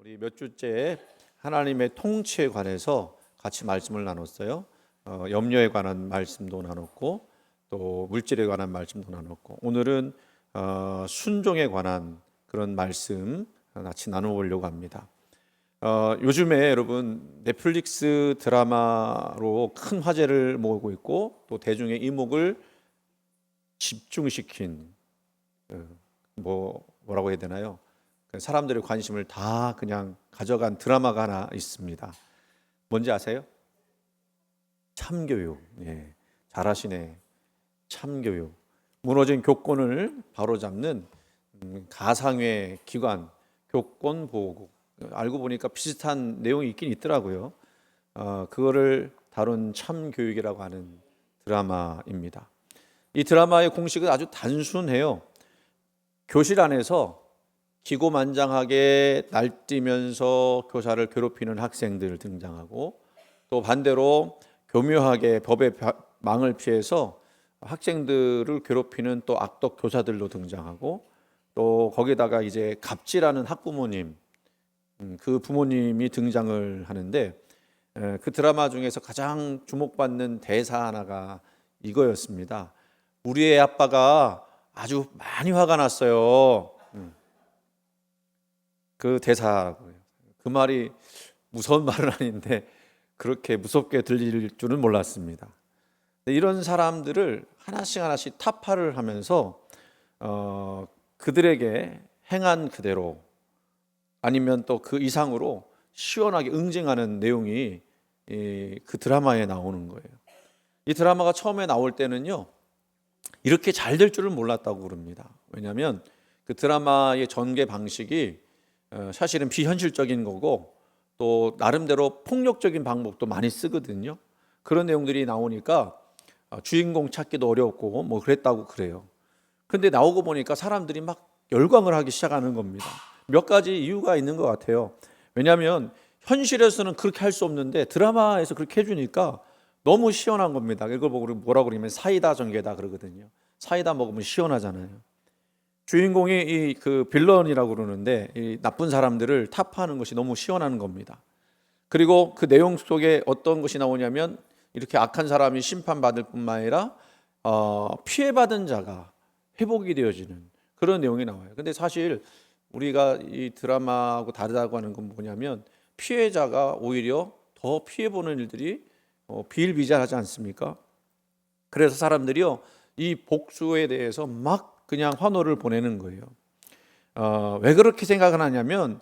우리 몇 주째 하나님의 통치에 관해서 같이 말씀을 나눴어요. 염려에 관한 말씀도 나눴고 또 물질에 관한 말씀도 나눴고 오늘은 순종에 관한 그런 말씀 같이 나눠보려고 합니다. 요즘에 여러분 넷플릭스 드라마로 큰 화제를 모으고 있고 또 대중의 이목을 집중시킨 뭐라고 해야 되나요? 사람들의 관심을 다 그냥 가져간 드라마가 하나 있습니다. 뭔지 아세요? 참교육. 예, 잘하시네. 참교육. 무너진 교권을 바로잡는 가상의 기관 교권보호국. 알고 보니까 비슷한 내용이 있긴 있더라고요. 그거를 다룬 참교육이라고 하는 드라마입니다. 이 드라마의 공식은 아주 단순해요. 교실 안에서 기고만장하게 날뛰면서 교사를 괴롭히는 학생들 등장하고 또 반대로 교묘하게 법의 망을 피해서 학생들을 괴롭히는 또 악덕 교사들도 등장하고 또 거기다가 이제 갑질하는 학부모님, 그 부모님이 등장을 하는데 그 드라마 중에서 가장 주목받는 대사 하나가 이거였습니다. 우리의 아빠가 아주 많이 화가 났어요. 그 대사고요. 그 말이 무서운 말은 아닌데 그렇게 무섭게 들릴 줄은 몰랐습니다. 이런 사람들을 하나씩 타파를 하면서 그들에게 행한 그대로 아니면 또 그 이상으로 시원하게 응징하는 내용이 그 드라마에 나오는 거예요. 이 드라마가 처음에 나올 때는요, 이렇게 잘 될 줄은 몰랐다고 그럽니다. 왜냐하면 그 드라마의 전개 방식이 사실은 비현실적인 거고 또 나름대로 폭력적인 방법도 많이 쓰거든요. 그런 내용들이 나오니까 주인공 찾기도 어렵고 뭐 그랬다고 그래요. 근데 나오고 보니까 사람들이 막 열광을 하기 시작하는 겁니다. 몇 가지 이유가 있는 것 같아요. 왜냐하면 현실에서는 그렇게 할 수 없는데 드라마에서 그렇게 해주니까 너무 시원한 겁니다. 이걸 보고 뭐라고 그러면 사이다 전개다 그러거든요. 사이다 먹으면 시원하잖아요. 주인공이 그 빌런이라고 그러는데 이 나쁜 사람들을 타파하는 것이 너무 시원한 겁니다. 그리고 그 내용 속에 어떤 것이 나오냐면 이렇게 악한 사람이 심판받을 뿐만 아니라 피해받은 자가 회복이 되어지는 그런 내용이 나와요. 근데 사실 우리가 이 드라마하고 다르다고 하는 건 뭐냐면 피해자가 오히려 더 피해보는 일들이 비일비재하지 않습니까? 그래서 사람들이요 이 복수에 대해서 막 그냥 환호를 보내는 거예요. 왜 그렇게 생각을 하냐면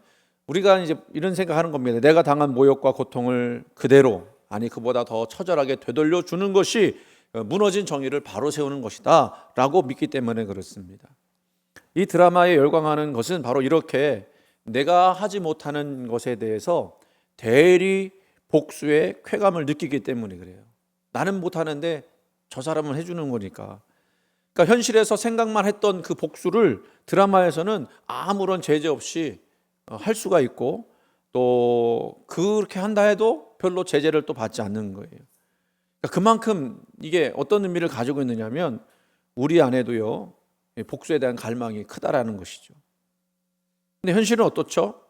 우리가 이제 이런 생각하는 겁니다. 내가 당한 모욕과 고통을 그대로 아니 그보다 더 처절하게 되돌려 주는 것이 무너진 정의를 바로 세우는 것이다라고 믿기 때문에 그렇습니다. 이 드라마에 열광하는 것은 바로 이렇게 내가 하지 못하는 것에 대해서 대리 복수의 쾌감을 느끼기 때문에 그래요. 나는 못하는데 저 사람은 해주는 거니까. 그러니까 현실에서 생각만 했던 그 복수를 드라마에서는 아무런 제재 없이 할 수가 있고 또 그렇게 한다 해도 별로 제재를 또 받지 않는 거예요. 그러니까 그만큼 이게 어떤 의미를 가지고 있느냐면 우리 안에도요 복수에 대한 갈망이 크다라는 것이죠. 근데 현실은 어떻죠?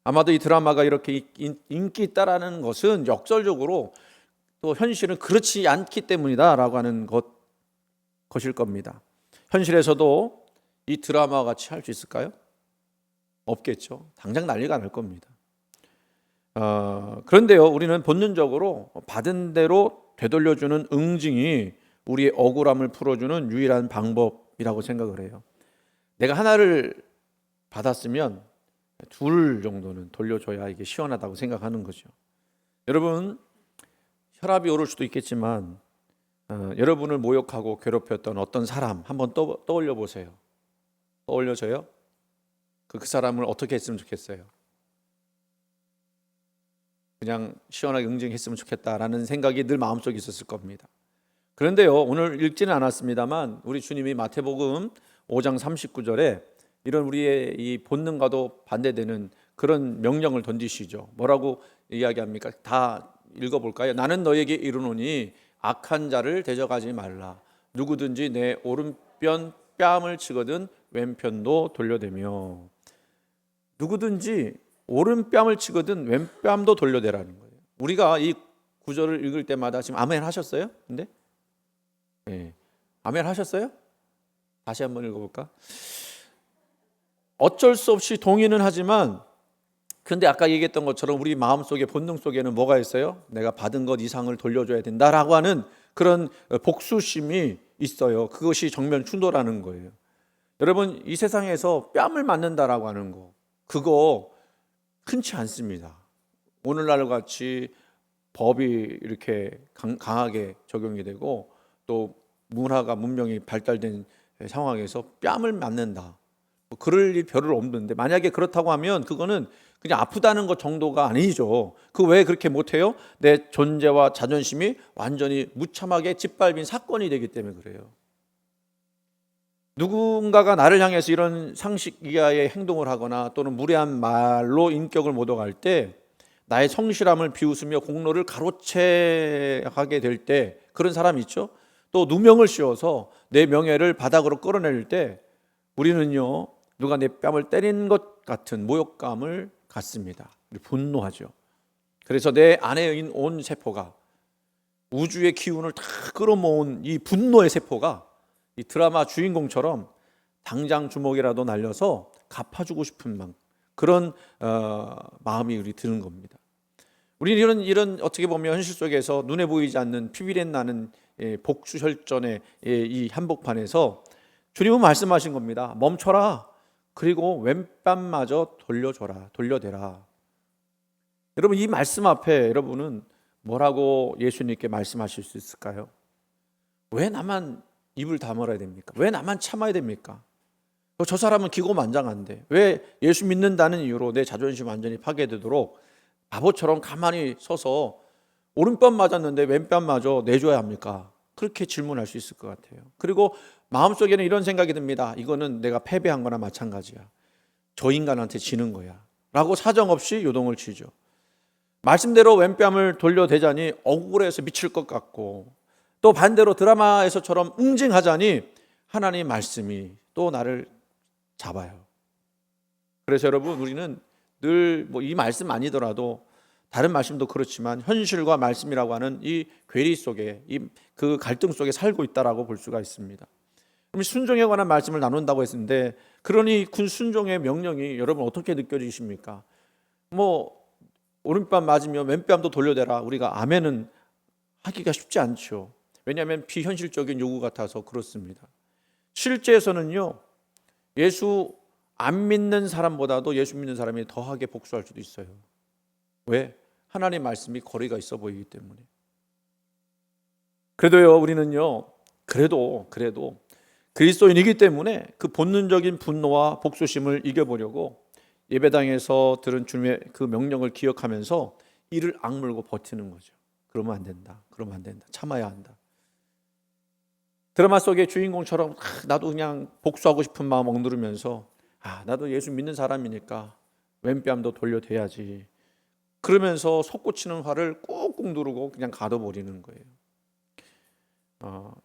아마도 이 드라마가 이렇게 인기 있다라는 것은 역설적으로 또 현실은 그렇지 않기 때문이다라고 하는 것일 겁니다. 현실에서도 이 드라마와 같이 할 수 있을까요? 없겠죠. 당장 난리가 날 겁니다. 그런데요, 우리는 본능적으로 받은 대로 되돌려주는 응징이 우리의 억울함을 풀어주는 유일한 방법이라고 생각을 해요. 내가 하나를 받았으면 둘 정도는 돌려줘야 이게 시원하다고 생각하는 거죠. 여러분, 혈압이 오를 수도 있겠지만 여러분을 모욕하고 괴롭혔던 어떤 사람 한번 떠올려 보세요. 떠올려져요? 그 사람을 어떻게 했으면 좋겠어요? 그냥 시원하게 응징했으면 좋겠다라는 생각이 늘 마음속에 있었을 겁니다. 그런데요, 오늘 읽지는 않았습니다만 우리 주님이 마태복음 5장 39절에 이런 우리의 이 본능과도 반대되는 그런 명령을 던지시죠. 뭐라고 이야기합니까? 다 읽어볼까요? 나는 너에게 이르노니 악한 자를 대적하지 말라. 누구든지 내 오른편 뺨을 치거든 왼편도 돌려대며. 누구든지 오른뺨을 치거든 왼뺨도 돌려대라는 거예요. 우리가 이 구절을 읽을 때마다 지금 아멘 하셨어요? 근데 네. 아멘 하셨어요? 다시 한번 읽어볼까? 어쩔 수 없이 동의는 하지만 근데 아까 얘기했던 것처럼 우리 마음속에 본능 속에는 뭐가 있어요? 내가 받은 것 이상을 돌려줘야 된다라고 하는 그런 복수심이 있어요. 그것이 정면 충돌하는 거예요. 여러분, 이 세상에서 뺨을 맞는다라고 하는 거 그거 흔치 않습니다. 오늘날 같이 법이 이렇게 강하게 적용이 되고 또 문화가 문명이 발달된 상황에서 뺨을 맞는다, 뭐 그럴 일 별로 없는데, 만약에 그렇다고 하면 그거는 그냥 아프다는 것 정도가 아니죠. 그 왜 그렇게 못해요? 내 존재와 자존심이 완전히 무참하게 짓밟힌 사건이 되기 때문에 그래요. 누군가가 나를 향해서 이런 상식 이하의 행동을 하거나 또는 무례한 말로 인격을 모독할 때 나의 성실함을 비웃으며 공로를 가로채하게 될 때, 그런 사람 있죠. 또 누명을 씌워서 내 명예를 바닥으로 끌어낼 때 우리는요, 누가 내 뺨을 때린 것 같은 모욕감을 갖습니다. 분노하죠. 그래서 내 안에 있는 온 세포가, 우주의 기운을 다 끌어모은 이 분노의 세포가 이 드라마 주인공처럼 당장 주먹이라도 날려서 갚아주고 싶은 그런 마음이 우리 드는 겁니다. 우리는 이런 어떻게 보면 현실 속에서 눈에 보이지 않는 피비렛 나는 복수 혈전의 이 한복판에서 주님은 말씀하신 겁니다. 멈춰라. 그리고 왼뺨마저 돌려줘라, 돌려대라. 여러분, 이 말씀 앞에 여러분은 뭐라고 예수님께 말씀하실 수 있을까요? 왜 나만 입을 다물어야 됩니까? 왜 나만 참아야 됩니까? 저 사람은 기고만장한데 왜 예수 믿는다는 이유로 내 자존심 완전히 파괴되도록 바보처럼 가만히 서서 오른뺨 맞았는데 왼뺨마저 내줘야 합니까? 그렇게 질문할 수 있을 것 같아요. 그리고 마음속에는 이런 생각이 듭니다. 이거는 내가 패배한 거나 마찬가지야. 저 인간한테 지는 거야 라고 사정없이 요동을 치죠. 말씀대로 왼뺨을 돌려대자니 억울해서 미칠 것 같고, 또 반대로 드라마에서처럼 응징하자니 하나님 말씀이 또 나를 잡아요. 그래서 여러분, 우리는 늘 뭐 이 말씀 아니더라도 다른 말씀도 그렇지만 현실과 말씀이라고 하는 이 괴리 속에, 그 갈등 속에 살고 있다라고 볼 수가 있습니다. 그럼 순종에 관한 말씀을 나눈다고 했는데, 그러니 그 순종의 명령이 여러분 어떻게 느껴지십니까? 뭐 오른뺨 맞으면 왼뺨도 돌려대라, 우리가 아멘은 하기가 쉽지 않죠. 왜냐하면 비현실적인 요구 같아서 그렇습니다. 실제에서는요, 예수 안 믿는 사람보다도 예수 믿는 사람이 더하게 복수할 수도 있어요. 왜? 하나님 말씀이 거리가 있어 보이기 때문에. 그래도요, 우리는요, 그래도 그리스도인이기 때문에 그 본능적인 분노와 복수심을 이겨보려고 예배당에서 들은 주님의 그 명령을 기억하면서 이를 악물고 버티는 거죠. 그러면 안 된다. 참아야 한다. 드라마 속의 주인공처럼 나도 그냥 복수하고 싶은 마음 억누르면서 나도 예수 믿는 사람이니까 왼뺨도 돌려대야지, 그러면서 솟구치는 화를 꾹꾹 누르고 그냥 가둬버리는 거예요.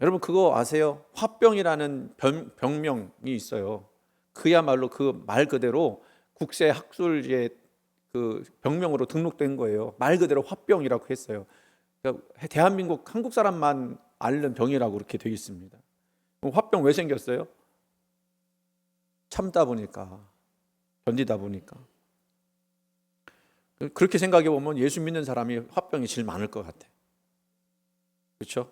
여러분, 그거 아세요? 화병이라는 병명이 있어요. 그야말로 그 말 그대로 국세 학술지에 그 병명으로 등록된 거예요. 말 그대로 화병이라고 했어요. 그러니까 대한민국 한국 사람만 앓는 병이라고 그렇게 되어 있습니다. 그럼 화병 왜 생겼어요? 참다 보니까, 견디다 보니까. 그렇게 생각해 보면 예수 믿는 사람이 화병이 제일 많을 것 같아. 그렇죠?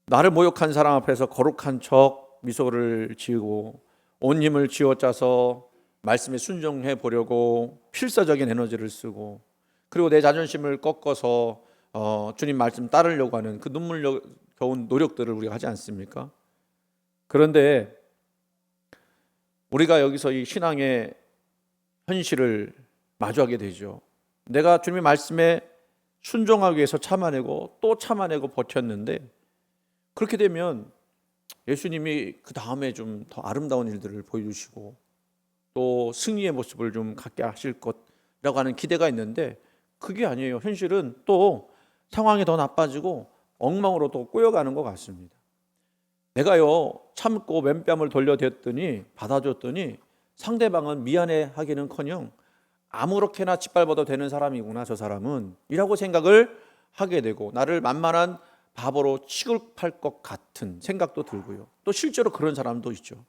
나를 모욕한 사람 앞에서 거룩한 척 미소를 지으고 온 힘을 쥐어짜서 말씀에 순종해 보려고 필사적인 에너지를 쓰고, 그리고 내 자존심을 꺾어서 주님 말씀 따르려고 하는 그 눈물겨운 노력들을 우리가 하지 않습니까? 그런데 우리가 여기서 이 신앙의 현실을 마주하게 되죠. 내가 주님의 말씀에 순종하기 위해서 참아내고 또 참아내고 버텼는데, 그렇게 되면 예수님이 그 다음에 좀 더 아름다운 일들을 보여주시고 또 승리의 모습을 좀 갖게 하실 것이라고 하는 기대가 있는데, 그게 아니에요. 현실은 또 상황이 더 나빠지고 엉망으로 또 꼬여가는 것 같습니다. 내가요 참고 왼뺨을 돌려댔더니 받아줬더니 상대방은 미안해 하기는커녕 아무렇게나 짓밟아도 되는 사람이구나 저 사람은 이라고 생각을 하게 되고 나를 만만한 바보로 취급할 것 같은 생각도 들고요. 또 실제로 그런 사람도 있죠.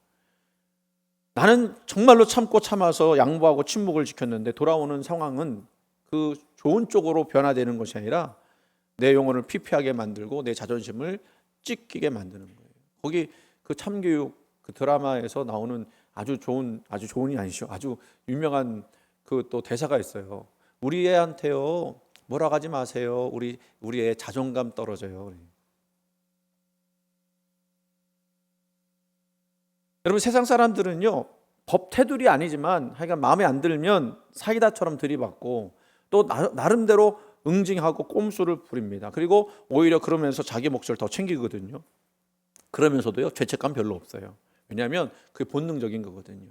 나는 정말로 참고 참아서 양보하고 침묵을 지켰는데 돌아오는 상황은 그 좋은 쪽으로 변화되는 것이 아니라 내 영혼을 피폐하게 만들고 내 자존심을 찢기게 만드는 거예요. 거기 그 참교육 그 드라마에서 나오는 아주 좋은이 아니죠. 아주 유명한 그 또 대사가 있어요. 우리 애한테요 뭐라 하지 마세요. 우리 애 자존감 떨어져요. 여러분 세상 사람들은요 법 테두리 아니지만 하여간 마음에 안 들면 사이다처럼 들이받고 또 나름대로 응징하고 꼼수를 부립니다. 그리고 오히려 그러면서 자기 몫을 더 챙기거든요. 그러면서도요 죄책감 별로 없어요. 왜냐하면 그게 본능적인 거거든요.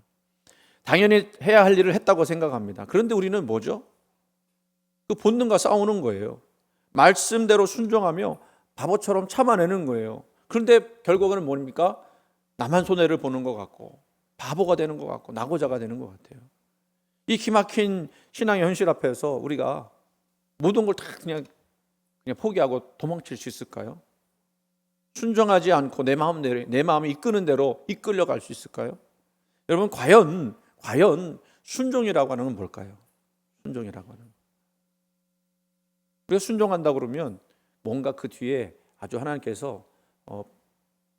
당연히 해야 할 일을 했다고 생각합니다. 그런데 우리는 뭐죠? 그 본능과 싸우는 거예요. 말씀대로 순종하며 바보처럼 참아내는 거예요. 그런데 결국은 뭡니까? 나만 손해를 보는 것 같고 바보가 되는 것 같고 낙오자가 되는 것 같아요. 이 기막힌 신앙의 현실 앞에서 우리가 모든 걸 다 그냥 포기하고 도망칠 수 있을까요? 순종하지 않고 내 마음이 이끄는 대로 이끌려갈 수 있을까요? 여러분 과연 순종이라고 하는 건 뭘까요? 순종이라고 하는 우리가 순종한다 그러면 뭔가 그 뒤에 아주 하나님께서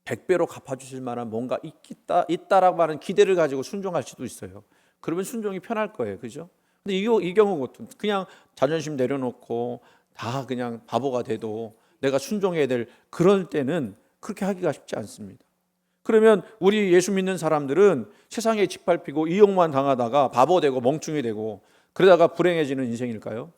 100배로 갚아주실 만한 뭔가 있다라고 하는 기대를 가지고 순종할 수도 있어요. 그러면 순종이 편할 거예요. 그죠? 근데 이 경우 그냥 자존심 내려놓고 다 그냥 바보가 돼도 내가 순종해야 될 그럴 때는 그렇게 하기가 쉽지 않습니다. 그러면 우리 예수 믿는 사람들은 세상에 짓밟히고 이용만 당하다가 바보 되고 멍충이 되고 그러다가 불행해지는 인생일까요?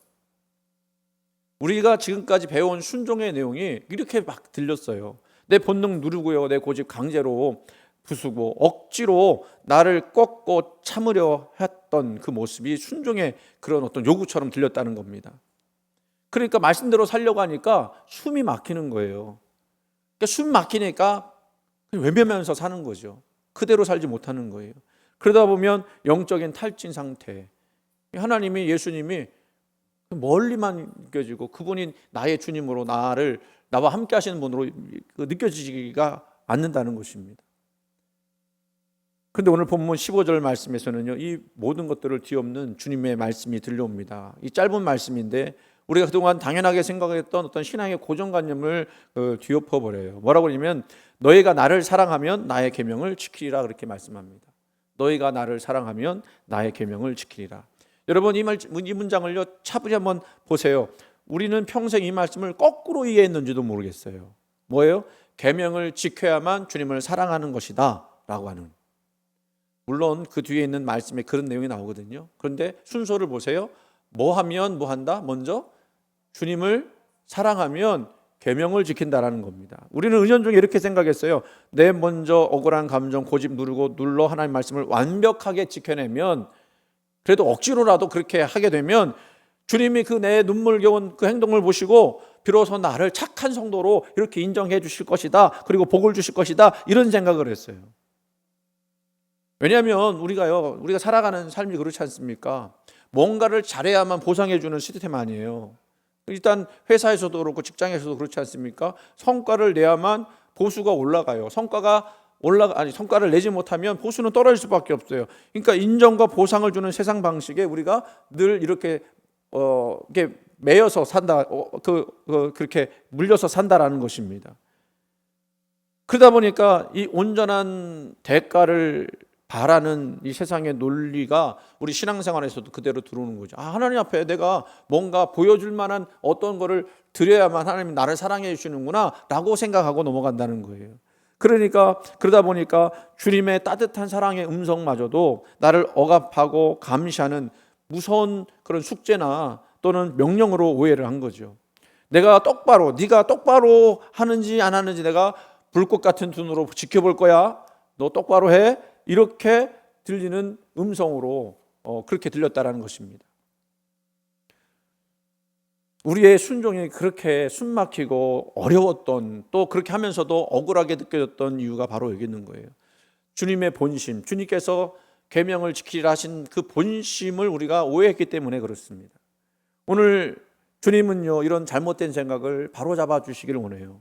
우리가 지금까지 배운 순종의 내용이 이렇게 막 들렸어요. 내 본능 누르고요, 내 고집 강제로 부수고 억지로 나를 꺾고 참으려 했던 그 모습이 순종의 그런 어떤 요구처럼 들렸다는 겁니다. 그러니까 말씀대로 살려고 하니까 숨이 막히는 거예요. 그러니까 숨 막히니까 외면하면서 사는 거죠. 그대로 살지 못하는 거예요. 그러다 보면 영적인 탈진 상태. 하나님이 예수님이 멀리만 느껴지고 그분이 나의 주님으로 나와 함께 하시는 분으로 느껴지기가 않는다는 것입니다. 그런데 오늘 본문 15절 말씀에서는요, 이 모든 것들을 뒤엎는 주님의 말씀이 들려옵니다. 이 짧은 말씀인데 우리가 그동안 당연하게 생각했던 어떤 신앙의 고정관념을 뒤엎어버려요. 뭐라고 그러냐면 너희가 나를 사랑하면 나의 계명을 지키리라 그렇게 말씀합니다. 너희가 나를 사랑하면 나의 계명을 지키리라. 여러분 이 문장을요 차분히 한번 보세요. 우리는 평생 이 말씀을 거꾸로 이해했는지도 모르겠어요. 뭐예요? 계명을 지켜야만 주님을 사랑하는 것이다 라고 하는. 물론 그 뒤에 있는 말씀에 그런 내용이 나오거든요. 그런데 순서를 보세요. 뭐 하면 뭐 한다? 먼저 주님을 사랑하면 계명을 지킨다라는 겁니다. 우리는 은연중에 이렇게 생각했어요. 내 먼저 억울한 감정 고집 눌러 하나님 말씀을 완벽하게 지켜내면 그래도 억지로라도 그렇게 하게 되면 주님이 그 내 눈물겨운 그 행동을 보시고 비로소 나를 착한 성도로 이렇게 인정해 주실 것이다. 그리고 복을 주실 것이다. 이런 생각을 했어요. 왜냐하면 우리가 살아가는 삶이 그렇지 않습니까? 뭔가를 잘해야만 보상해 주는 시스템 아니에요. 일단 회사에서도 그렇고 직장에서도 그렇지 않습니까? 성과를 내야만 보수가 올라가요. 성과를 내지 못하면 보수는 떨어질 수밖에 없어요. 그러니까 인정과 보상을 주는 세상 방식에 우리가 늘 이렇게 매여서 산다, 그렇게 물려서 산다라는 것입니다. 그러다 보니까 이 온전한 대가를 바라는 이 세상의 논리가 우리 신앙생활에서도 그대로 들어오는 거죠. 하나님 앞에 내가 뭔가 보여줄 만한 어떤 거를 드려야만 하나님이 나를 사랑해 주시는구나 라고 생각하고 넘어간다는 거예요. 그러다 보니까 주님의 따뜻한 사랑의 음성마저도 나를 억압하고 감시하는 무서운 그런 숙제나 또는 명령으로 오해를 한 거죠. 네가 똑바로 하는지 안 하는지 내가 불꽃 같은 눈으로 지켜볼 거야. 너 똑바로 해. 이렇게 들리는 음성으로 그렇게 들렸다라는 것입니다. 우리의 순종이 그렇게 숨막히고 어려웠던, 또 그렇게 하면서도 억울하게 느껴졌던 이유가 바로 여기 있는 거예요. 주님의 본심, 주님께서 계명을 지키라 하신 그 본심을 우리가 오해했기 때문에 그렇습니다. 오늘 주님은요, 이런 잘못된 생각을 바로잡아 주시기를 원해요.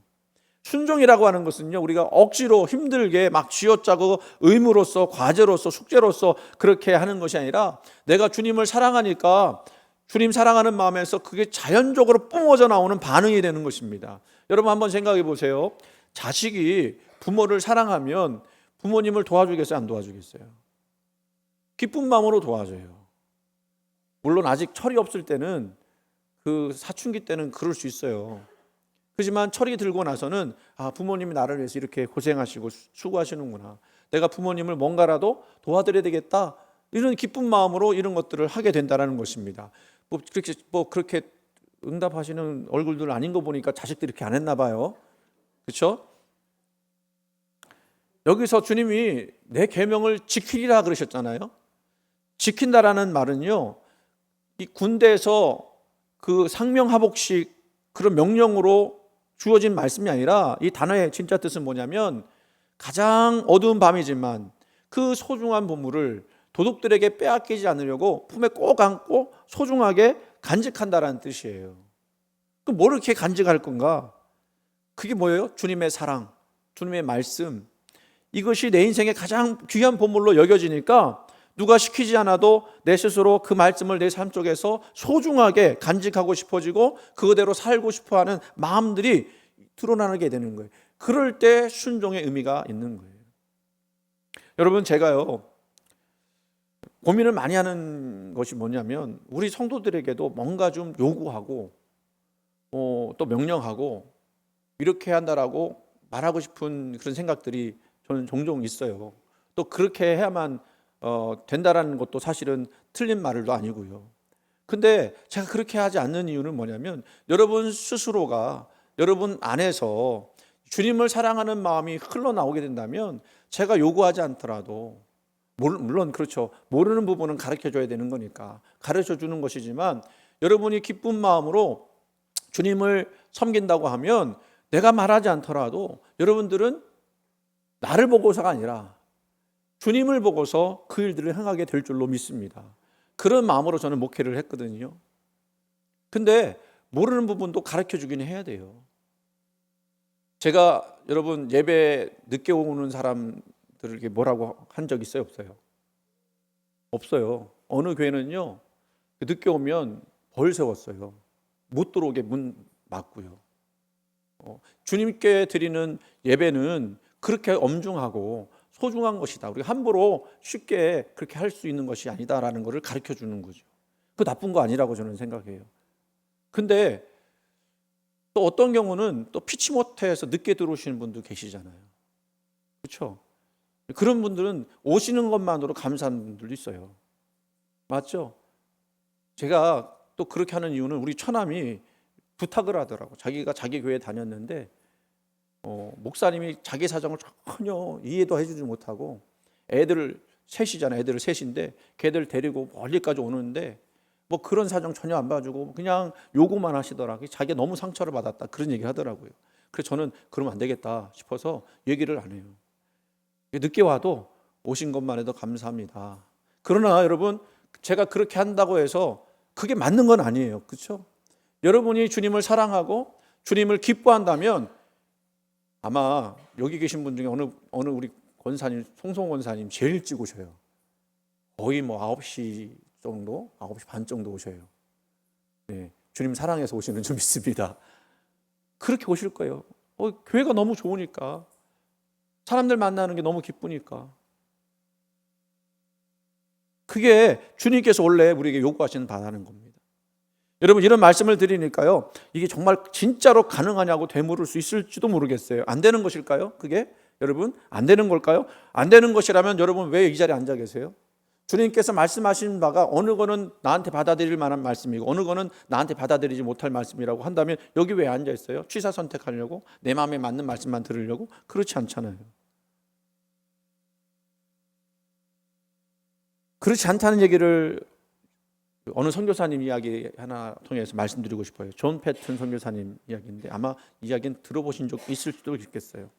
순종이라고 하는 것은요, 우리가 억지로 힘들게 막 쥐어짜고 의무로서, 과제로서, 숙제로서 그렇게 하는 것이 아니라 내가 주님을 사랑하니까 주님 사랑하는 마음에서 그게 자연적으로 뿜어져 나오는 반응이 되는 것입니다. 여러분 한번 생각해 보세요. 자식이 부모를 사랑하면 부모님을 도와주겠어요, 안 도와주겠어요? 기쁜 마음으로 도와줘요. 물론 아직 철이 없을 때는, 그 사춘기 때는 그럴 수 있어요. 하지만 철이 들고 나서는 부모님이 나를 위해서 이렇게 고생하시고 수고하시는구나, 내가 부모님을 뭔가라도 도와드려야 되겠다, 이런 기쁜 마음으로 이런 것들을 하게 된다는 것입니다. 그렇게 응답하시는 얼굴들 아닌 거 보니까 자식들이 이렇게 안 했나 봐요. 그렇죠? 여기서 주님이 내 계명을 지키리라 그러셨잖아요. 지킨다라는 말은요, 이 군대에서 그 상명하복식 그런 명령으로 주어진 말씀이 아니라, 이 단어의 진짜 뜻은 뭐냐면 가장 어두운 밤이지만 그 소중한 보물을 도둑들에게 빼앗기지 않으려고 품에 꼭 안고 소중하게 간직한다라는 뜻이에요. 그럼 뭘 이렇게 간직할 건가? 그게 뭐예요? 주님의 사랑, 주님의 말씀, 이것이 내 인생의 가장 귀한 보물로 여겨지니까 누가 시키지 않아도 내 스스로 그 말씀을 내 삶 속에서 소중하게 간직하고 싶어지고 그대로 살고 싶어하는 마음들이 드러나게 되는 거예요. 그럴 때 순종의 의미가 있는 거예요. 여러분, 제가요 고민을 많이 하는 것이 뭐냐면, 우리 성도들에게도 뭔가 좀 요구하고 또 명령하고 이렇게 한다라고 말하고 싶은 그런 생각들이 저는 종종 있어요. 또 그렇게 해야만 된다라는 것도 사실은 틀린 말도 아니고요. 근데 제가 그렇게 하지 않는 이유는 뭐냐면, 여러분 스스로가 여러분 안에서 주님을 사랑하는 마음이 흘러나오게 된다면 제가 요구하지 않더라도, 물론 그렇죠, 모르는 부분은 가르쳐 줘야 되는 거니까 가르쳐 주는 것이지만, 여러분이 기쁜 마음으로 주님을 섬긴다고 하면 내가 말하지 않더라도 여러분들은 나를 보고서가 아니라 주님을 보고서 그 일들을 행하게 될 줄로 믿습니다. 그런 마음으로 저는 목회를 했거든요. 근데 모르는 부분도 가르쳐 주긴 해야 돼요. 제가 여러분 예배 늦게 오는 사람들에게 뭐라고 한 적 있어요, 없어요? 없어요. 어느 교회는요, 늦게 오면 벌 세웠어요. 못 들어오게 문 막고요. 주님께 드리는 예배는 그렇게 엄중하고 소중한 것이다, 우리가 함부로 쉽게 그렇게 할 수 있는 것이 아니다라는 것을 가르쳐 주는 거죠. 그 나쁜 거 아니라고 저는 생각해요. 근데 또 어떤 경우는 또 피치 못해서 늦게 들어오시는 분도 계시잖아요. 그렇죠? 그런 분들은 오시는 것만으로 감사하는 분들도 있어요. 맞죠? 제가 또 그렇게 하는 이유는 우리 처남이 부탁을 하더라고. 자기가 자기 교회 다녔는데 목사님이 자기 사정을 전혀 이해도 해주지 못하고, 애들 셋이잖아요. 애들 셋인데 걔들 데리고 멀리까지 오는데 뭐 그런 사정 전혀 안 봐주고 그냥 요구만 하시더라고요. 자기가 너무 상처를 받았다, 그런 얘기 하더라고요. 그래서 저는 그러면 안 되겠다 싶어서 얘기를 안 해요. 늦게 와도 오신 것만 해도 감사합니다. 그러나 여러분, 제가 그렇게 한다고 해서 그게 맞는 건 아니에요. 그렇죠? 여러분이 주님을 사랑하고 주님을 기뻐한다면, 아마 여기 계신 분 중에 어느 우리 권사님, 송송 권사님 제일 일찍 오셔요. 거의 뭐 9시 정도, 9시 반 정도 오셔요. 네, 주님 사랑해서 오시는 줄 믿습니다. 그렇게 오실 거예요. 교회가 너무 좋으니까, 사람들 만나는 게 너무 기쁘니까. 그게 주님께서 원래 우리에게 요구하시는 바라는 겁니다. 여러분, 이런 말씀을 드리니까요, 이게 정말 진짜로 가능하냐고 되물을 수 있을지도 모르겠어요. 안 되는 것일까요? 그게 여러분 안 되는 걸까요? 안 되는 것이라면 여러분 왜 이 자리에 앉아 계세요? 주님께서 말씀하신 바가 어느 거는 나한테 받아들일 만한 말씀이고 어느 거는 나한테 받아들이지 못할 말씀이라고 한다면 여기 왜 앉아 있어요? 취사 선택하려고? 내 마음에 맞는 말씀만 들으려고? 그렇지 않잖아요. 그렇지 않다는 얘기를 어느 선교사님 이야기 하나 통해서 말씀드리고 싶어요. 존 패튼 선교사님 이야기인데 아마 이야기는 들어보신 적 있을 수도 있겠어요.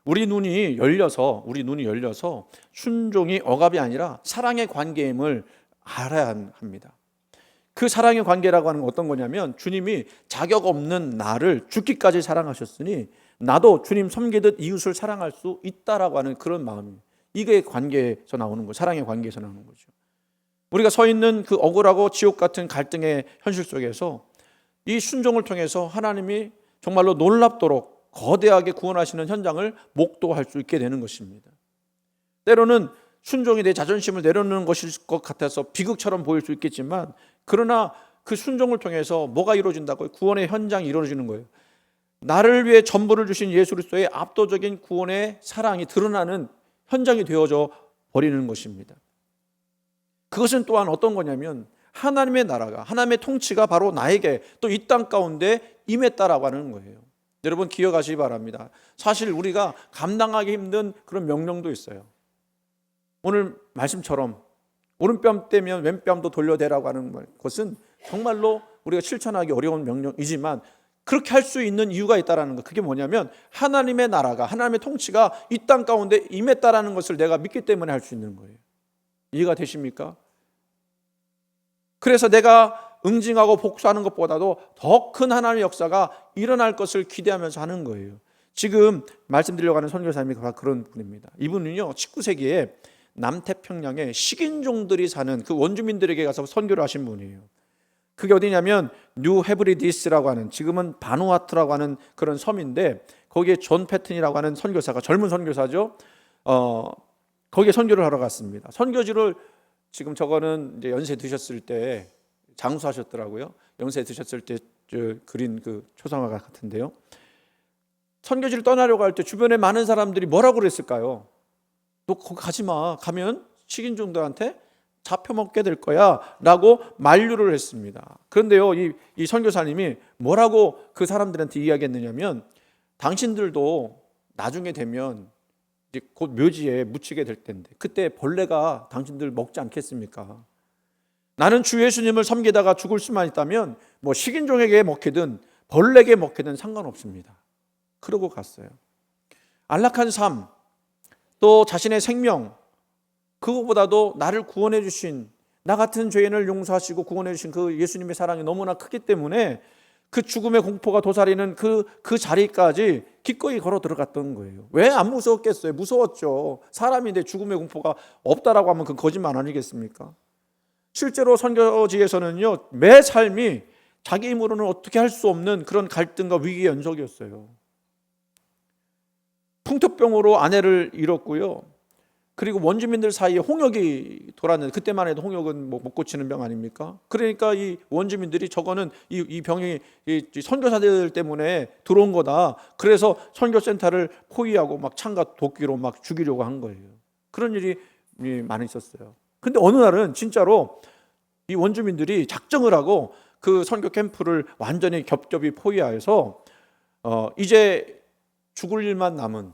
우리 눈이 열려서 순종이 억압이 아니라 사랑의 관계임을 알아야 합니다. 그 사랑의 관계라고 하는 건 어떤 거냐면, 주님이 자격 없는 나를 죽기까지 사랑하셨으니 나도 주님 섬기듯 이웃을 사랑할 수 있다라고 하는 그런 마음입니다. 이게 관계에서 나오는 거죠. 사랑의 관계에서 나오는 거죠. 우리가 서 있는 그 억울하고 지옥 같은 갈등의 현실 속에서 이 순종을 통해서 하나님이 정말로 놀랍도록 거대하게 구원하시는 현장을 목도할 수 있게 되는 것입니다. 때로는 순종이 내 자존심을 내려놓는 것일 것 같아서 비극처럼 보일 수 있겠지만, 그러나 그 순종을 통해서 뭐가 이루어진다고요? 구원의 현장이 이루어지는 거예요. 나를 위해 전부를 주신 예수 그리스도의 압도적인 구원의 사랑이 드러나는 현장이 되어져 버리는 것입니다. 그것은 또한 어떤 거냐면, 하나님의 나라가, 하나님의 통치가 바로 나에게 또 이 땅 가운데 임했다라고 하는 거예요. 여러분 기억하시기 바랍니다. 사실 우리가 감당하기 힘든 그런 명령도 있어요. 오늘 말씀처럼 오른뺨 떼면 왼뺨도 돌려대라고 하는 것은 정말로 우리가 실천하기 어려운 명령이지만, 그렇게 할 수 있는 이유가 있다는 것. 그게 뭐냐면, 하나님의 나라가, 하나님의 통치가 이 땅 가운데 임했다라는 것을 내가 믿기 때문에 할 수 있는 거예요. 이해가 되십니까? 그래서 내가 응징하고 복수하는 것보다도 더 큰 하나님의 역사가 일어날 것을 기대하면서 하는 거예요. 지금 말씀드리려고 하는 선교사님이 그런 분입니다. 이분은요, 19세기에 남태평양에 식인종들이 사는 그 원주민들에게 가서 선교를 하신 분이에요. 그게 어디냐면 뉴 헤브리디스라고 하는, 지금은 바누아투라고 하는 그런 섬인데, 거기에 존 패튼이라고 하는 선교사가, 젊은 선교사죠. 거기에 선교를 하러 갔습니다. 선교지를 지금 저거는 이제 연세 드셨을 때 장수하셨더라고요. 연세 드셨을 때 그린 그 초상화 같은데요. 선교지를 떠나려고 할 때 주변에 많은 사람들이 뭐라고 그랬을까요? 너 거기 가지 마. 가면 식인종들한테 잡혀먹게 될 거야 라고 만류를 했습니다. 그런데요, 이 선교사님이 뭐라고 그 사람들한테 이야기했느냐면, 당신들도 나중에 되면 이제 곧 묘지에 묻히게 될 텐데 그때 벌레가 당신들 먹지 않겠습니까? 나는 주 예수님을 섬기다가 죽을 수만 있다면 뭐 식인종에게 먹히든 벌레에게 먹히든 상관없습니다. 그러고 갔어요. 안락한 삶, 또 자신의 생명, 그것보다도 나를 구원해 주신, 나 같은 죄인을 용서하시고 구원해 주신 그 예수님의 사랑이 너무나 크기 때문에 그 죽음의 공포가 도사리는 그 자리까지 기꺼이 걸어 들어갔던 거예요. 왜 안 무서웠겠어요? 무서웠죠. 사람인데 죽음의 공포가 없다라고 하면 그건 거짓말 아니겠습니까? 실제로 선교지에서는요, 매 삶이 자기 힘으로는 어떻게 할 수 없는 그런 갈등과 위기의 연속이었어요. 풍토병으로 아내를 잃었고요. 그리고 원주민들 사이에 홍역이 돌았는데, 그때만 해도 홍역은 뭐 못 고치는 병 아닙니까? 그러니까 이 원주민들이 저거는 이 병이 이 선교사들 때문에 들어온 거다. 그래서 선교센터를 포위하고 막 창과 도끼로 막 죽이려고 한 거예요. 그런 일이 많이 있었어요. 근데 어느 날은 진짜로 이 원주민들이 작정을 하고 그 선교 캠프를 완전히 겹겹이 포위하여서 이제 죽을 일만 남은,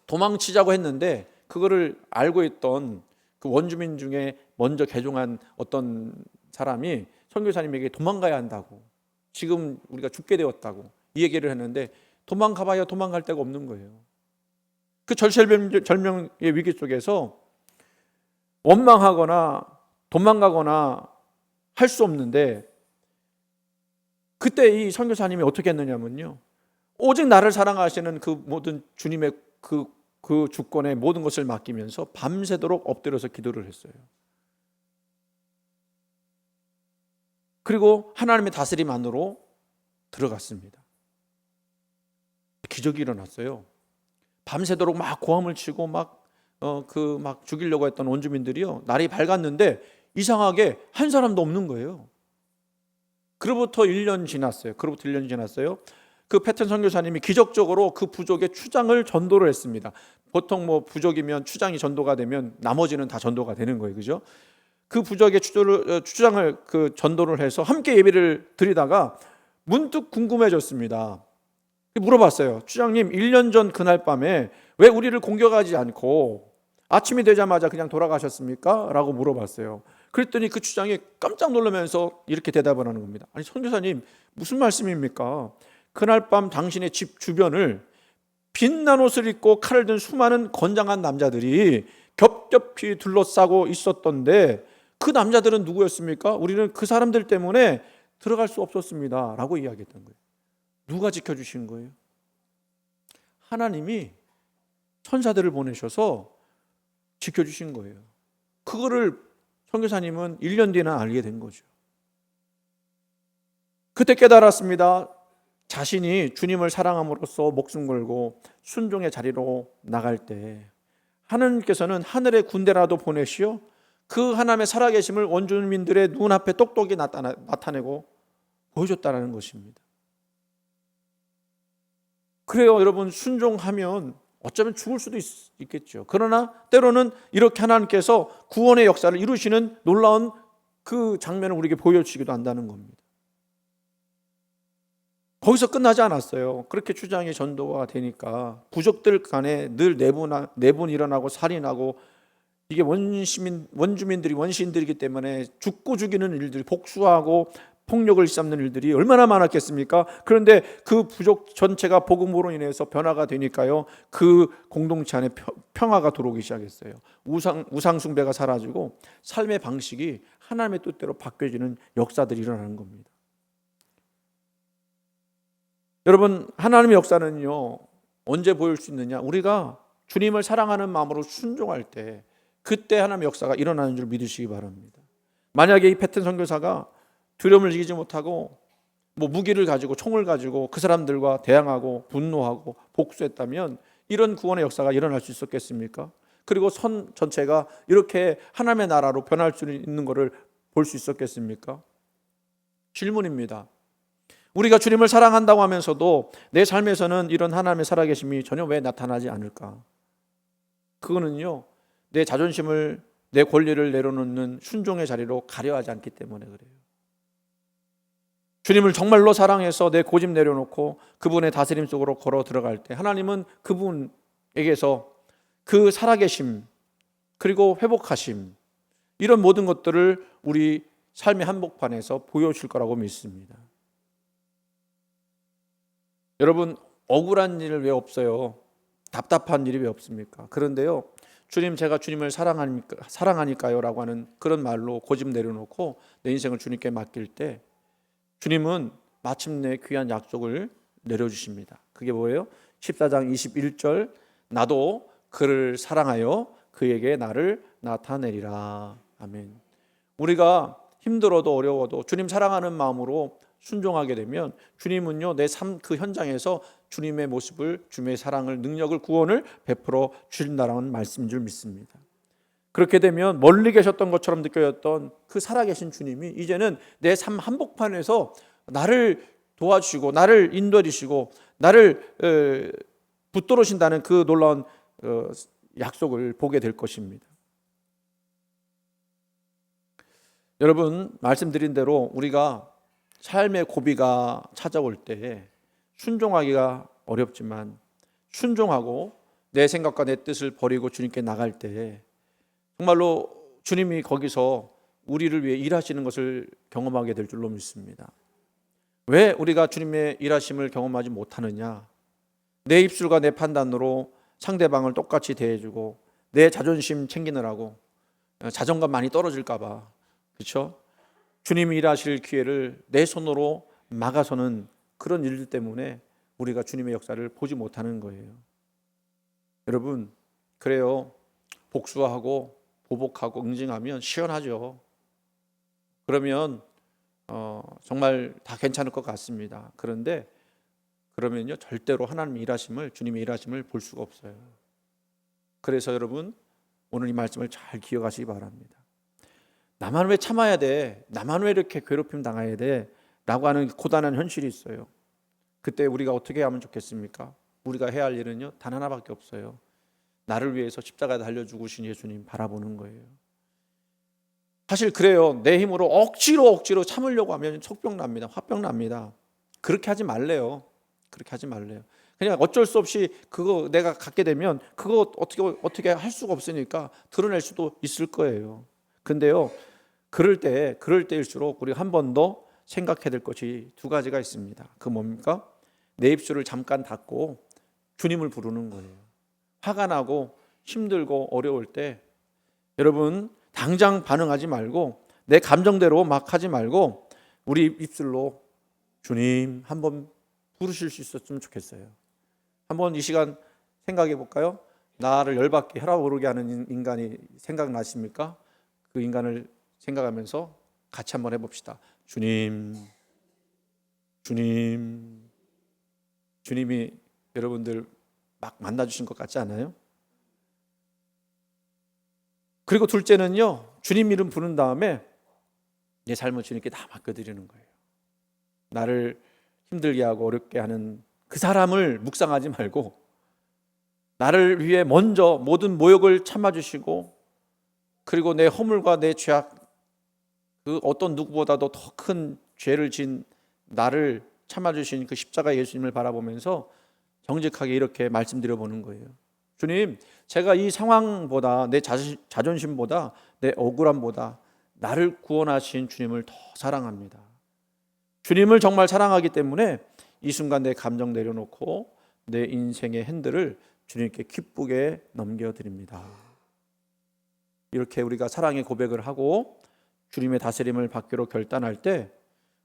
도망치자고 했는데 그거를 알고 있던 그 원주민 중에 먼저 개종한 어떤 사람이 선교사님에게 도망가야 한다고, 지금 우리가 죽게 되었다고 이 얘기를 했는데, 도망가봐야 도망갈 데가 없는 거예요. 그 절체절명의 위기 속에서 원망하거나 도망가거나 할 수 없는데, 그때 이 선교사님이 어떻게 했느냐면요, 오직 나를 사랑하시는 그 모든 주님의 그 주권에 모든 것을 맡기면서 밤새도록 엎드려서 기도를 했어요. 그리고 하나님의 다스림 안으로 들어갔습니다. 기적이 일어났어요. 밤새도록 막 고함을 치고 막 죽이려고 했던 원주민들이요, 날이 밝았는데 이상하게 한 사람도 없는 거예요. 그로부터 1년 지났어요. 그 패튼 선교사님이 기적적으로 그 부족의 추장을 전도를 했습니다. 보통 뭐 부족이면 추장이 전도가 되면 나머지는 다 전도가 되는 거예요, 그죠? 그 부족의 추장을 전도를 해서 함께 예배를 드리다가 문득 궁금해졌습니다. 물어봤어요. 추장님, 1년 전 그날 밤에 왜 우리를 공격하지 않고 아침이 되자마자 그냥 돌아가셨습니까? 라고 물어봤어요. 그랬더니 그 추장이 깜짝 놀라면서 이렇게 대답을 하는 겁니다. 아니 선교사님, 무슨 말씀입니까? 그날 밤 당신의 집 주변을 빛난 옷을 입고 칼을 든 수많은 건장한 남자들이 겹겹이 둘러싸고 있었던데 그 남자들은 누구였습니까? 우리는 그 사람들 때문에 들어갈 수 없었습니다 라고 이야기했던 거예요. 누가 지켜주신 거예요? 하나님이 천사들을 보내셔서 지켜주신 거예요. 그거를 선교사님은 1년 뒤에는 알게 된 거죠. 그때 깨달았습니다. 자신이 주님을 사랑함으로써 목숨 걸고 순종의 자리로 나갈 때 하나님께서는 하늘의 군대라도 보내시어 그 하나님의 살아계심을 원주민들의 눈앞에 똑똑히 나타내고 보여줬다는 것입니다. 그래요, 여러분, 순종하면 어쩌면 죽을 수도 있겠죠. 그러나 때로는 이렇게 하나님께서 구원의 역사를 이루시는 놀라운 그 장면을 우리에게 보여주시기도 한다는 겁니다. 거기서 끝나지 않았어요. 그렇게 주장이 전도가 되니까 부족들 간에 늘 내분 일어나고 살인하고, 이게 원주민들이 원시인들이기 때문에 죽고 죽이는 일들이, 복수하고 폭력을 일삼는 일들이 얼마나 많았겠습니까? 그런데 그 부족 전체가 복음으로 인해서 변화가 되니까요, 그 공동체 안에 평화가 들어오기 시작했어요. 우상 숭배가 사라지고 삶의 방식이 하나님의 뜻대로 바뀌어지는 역사들이 일어나는 겁니다. 여러분, 하나님의 역사는요, 언제 보일 수 있느냐? 우리가 주님을 사랑하는 마음으로 순종할 때, 그때 하나님의 역사가 일어나는 줄 믿으시기 바랍니다. 만약에 이 패튼 선교사가 두려움을 이기지 못하고 무기를 가지고, 총을 가지고 그 사람들과 대항하고 분노하고 복수했다면 이런 구원의 역사가 일어날 수 있었겠습니까? 그리고 선 전체가 이렇게 하나님의 나라로 변할 수 있는 것을 볼 수 있었겠습니까? 질문입니다. 우리가 주님을 사랑한다고 하면서도 내 삶에서는 이런 하나님의 살아계심이 전혀 왜 나타나지 않을까? 그거는요, 내 자존심을, 내 권리를 내려놓는 순종의 자리로 가려 하지 않기 때문에 그래요. 주님을 정말로 사랑해서 내 고집 내려놓고 그분의 다스림 속으로 걸어 들어갈 때 하나님은 그분에게서 그 살아계심, 그리고 회복하심, 이런 모든 것들을 우리 삶의 한복판에서 보여줄 거라고 믿습니다. 여러분, 억울한 일 왜 없어요? 답답한 일이 왜 없습니까? 그런데요, 제가 주님을 사랑하니까요 라고 하는 그런 말로 고집 내려놓고 내 인생을 주님께 맡길 때 주님은 마침내 귀한 약속을 내려주십니다. 그게 뭐예요? 14장 21절, 나도 그를 사랑하여 그에게 나를 나타내리라. 아멘. 우리가 힘들어도 어려워도 주님 사랑하는 마음으로 순종하게 되면 주님은요, 내 삶 그 현장에서 주님의 모습을, 주님의 사랑을, 능력을, 구원을 베풀어 주신다라는 말씀인 줄 믿습니다. 그렇게 되면 멀리 계셨던 것처럼 느껴졌던 그 살아계신 주님이 이제는 내 삶 한복판에서 나를 도와주시고 나를 인도해 주시고 나를 붙들으신다는 그 놀라운 약속을 보게 될 것입니다. 여러분, 말씀드린 대로 우리가 삶의 고비가 찾아올 때 순종하기가 어렵지만 순종하고 내 생각과 내 뜻을 버리고 주님께 나갈 때 정말로 주님이 거기서 우리를 위해 일하시는 것을 경험하게 될 줄로 믿습니다. 왜 우리가 주님의 일하심을 경험하지 못하느냐? 내 입술과 내 판단으로 상대방을 똑같이 대해주고 내 자존심 챙기느라고 자존감 많이 떨어질까 봐, 그렇죠? 주님이 일하실 기회를 내 손으로 막아서는 그런 일들 때문에 우리가 주님의 역사를 보지 못하는 거예요. 여러분, 그래요, 복수하고 보복하고 응징하면 시원하죠. 그러면 정말 다 괜찮을 것 같습니다. 그런데 그러면요, 절대로 하나님의 일하심을, 주님의 일하심을 볼 수가 없어요. 그래서 여러분, 오늘 이 말씀을 잘 기억하시기 바랍니다. 나만 왜 참아야 돼? 나만 왜 이렇게 괴롭힘 당해야 돼? 라고 하는 고단한 현실이 있어요. 그때 우리가 어떻게 하면 좋겠습니까? 우리가 해야 할 일은요, 단 하나밖에 없어요. 나를 위해서 십자가에 달려 죽으신 예수님 바라보는 거예요. 사실 그래요. 내 힘으로 억지로 참으려고 하면 속병 납니다. 화병 납니다. 그렇게 하지 말래요. 그렇게 하지 말래요. 그냥 어쩔 수 없이 그거 내가 갖게 되면 그거 어떻게 할 수가 없으니까 드러낼 수도 있을 거예요. 근데요, 그럴 때일수록 우리가 한 번 더 생각해야 될 것이 두 가지가 있습니다. 그 뭡니까? 내 입술을 잠깐 닫고 주님을 부르는 거예요. 화가 나고 힘들고 어려울 때 여러분 당장 반응하지 말고 내 감정대로 막 하지 말고 우리 입술로 주님 한번 부르실 수 있었으면 좋겠어요. 한번 이 시간 생각해 볼까요? 나를 열받게 혈압오르게 하는 인간이 생각나십니까? 그 인간을 생각하면서 같이 한번 해봅시다. 주님, 주님, 주님이 여러분들 막 만나주신 것 같지 않아요? 그리고 둘째는요, 주님 이름 부른 다음에 내 삶을 주님께 다 맡겨드리는 거예요. 나를 힘들게 하고 어렵게 하는 그 사람을 묵상하지 말고 나를 위해 먼저 모든 모욕을 참아주시고 그리고 내 허물과 내 죄악 그 어떤 누구보다도 더 큰 죄를 진 나를 참아주신 그 십자가 예수님을 바라보면서 정직하게 이렇게 말씀드려 보는 거예요. 주님, 제가 이 상황보다 내 자존심보다 내 억울함보다 나를 구원하신 주님을 더 사랑합니다. 주님을 정말 사랑하기 때문에 이 순간 내 감정 내려놓고 내 인생의 핸들을 주님께 기쁘게 넘겨드립니다. 이렇게 우리가 사랑의 고백을 하고 주님의 다스림을 받기로 결단할 때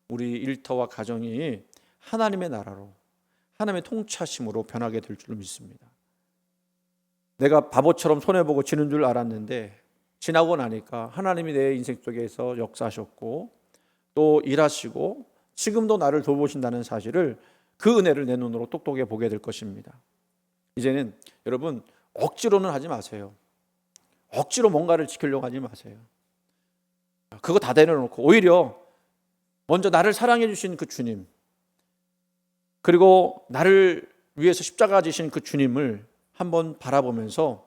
우리 일터와 가정이 하나님의 나라로 하나님의 통치하심으로 변하게 될 줄 믿습니다. 내가 바보처럼 손해보고 지는 줄 알았는데 지나고 나니까 하나님이 내 인생 속에서 역사하셨고 또 일하시고 지금도 나를 돌보신다는 사실을 그 은혜를 내 눈으로 똑똑하게 보게 될 것입니다. 이제는 여러분 억지로는 하지 마세요. 억지로 뭔가를 지키려고 하지 마세요. 그거 다 내려놓고 오히려 먼저 나를 사랑해 주신 그 주님 그리고 나를 위해서 십자가 지신 그 주님을 한번 바라보면서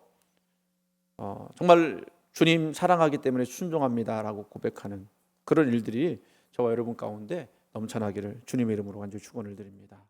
정말 주님 사랑하기 때문에 순종합니다라고 고백하는 그런 일들이 저와 여러분 가운데 넘쳐나기를 주님의 이름으로 간절히 축원을 드립니다.